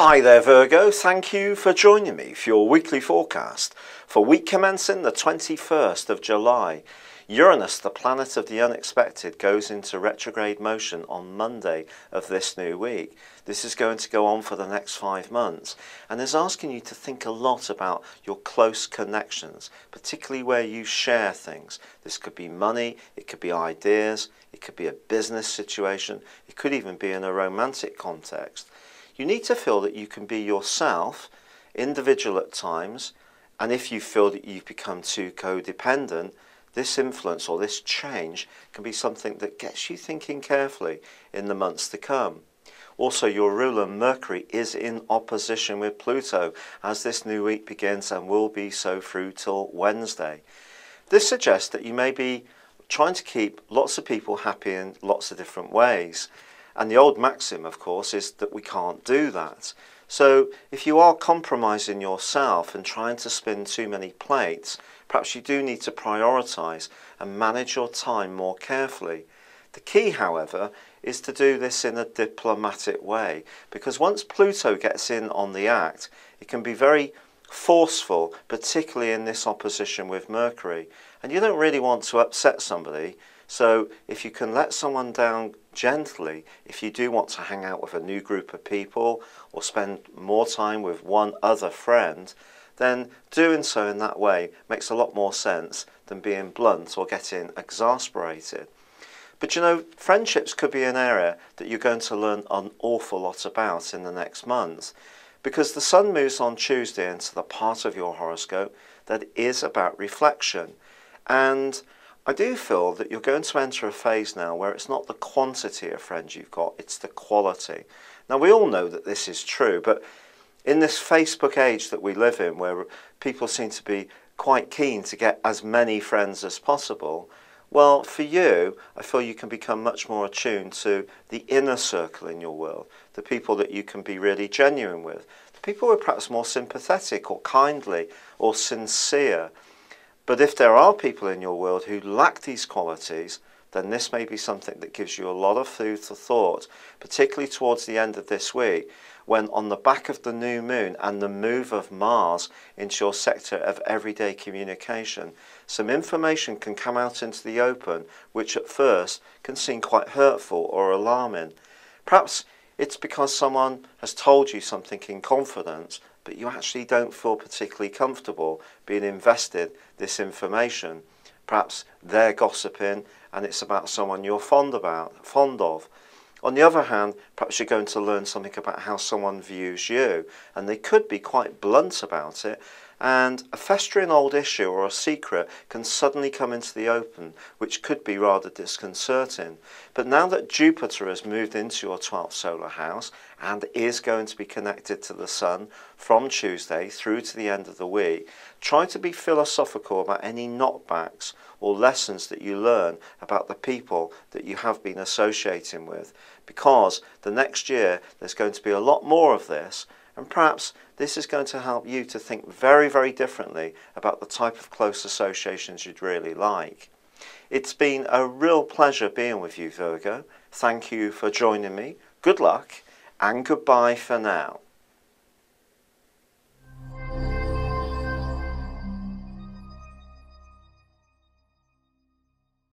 Hi there Virgo, thank you for joining me for your weekly forecast for week commencing the 21st of July. Uranus, the planet of the unexpected, goes into retrograde motion on Monday of this new week. This is going to go on for the next 5 months and is asking you to think a lot about your close connections, particularly where you share things. This could be money, it could be ideas, it could be a business situation, it could even be in a romantic context. You need to feel that you can be yourself, individual at times, and if you feel that you've become too codependent, this influence or this change can be something that gets you thinking carefully in the months to come. Also, your ruler Mercury is in opposition with Pluto as this new week begins and will be so through till Wednesday. This suggests that you may be trying to keep lots of people happy in lots of different ways. And the old maxim, of course, is that we can't do that. So if you are compromising yourself and trying to spin too many plates, perhaps you do need to prioritise and manage your time more carefully. The key, however, is to do this in a diplomatic way, because once Pluto gets in on the act, it can be very forceful, particularly in this opposition with Mercury. And you don't really want to upset somebody. So if you can let someone down gently, if you do want to hang out with a new group of people or spend more time with one other friend, then doing so in that way makes a lot more sense than being blunt or getting exasperated. But you know, friendships could be an area that you're going to learn an awful lot about in the next month, because the Sun moves on Tuesday into the part of your horoscope that is about reflection. And I do feel that you're going to enter a phase now where it's not the quantity of friends you've got, it's the quality. Now, we all know that this is true, but in this Facebook age that we live in, where people seem to be quite keen to get as many friends as possible, well, for you, I feel you can become much more attuned to the inner circle in your world, the people that you can be really genuine with, the people who are perhaps more sympathetic or kindly or sincere. But if there are people in your world who lack these qualities, then this may be something that gives you a lot of food for thought, particularly towards the end of this week, when on the back of the new moon and the move of Mars into your sector of everyday communication, some information can come out into the open, which at first can seem quite hurtful or alarming. Perhaps it's because someone has told you something in confidence, but you actually don't feel particularly comfortable being invested this information. Perhaps they're gossiping and it's about someone you're fond of. On the other hand, perhaps you're going to learn something about how someone views you, and they could be quite blunt about it, and a festering old issue or a secret can suddenly come into the open, which could be rather disconcerting. But now that Jupiter has moved into your 12th solar house and is going to be connected to the Sun from Tuesday through to the end of the week, try to be philosophical about any knockbacks or lessons that you learn about the people that you have been associating with, because the next year there's going to be a lot more of this, and perhaps this is going to help you to think very, very differently about the type of close associations you'd really like. It's been a real pleasure being with you, Virgo. Thank you for joining me. Good luck and goodbye for now.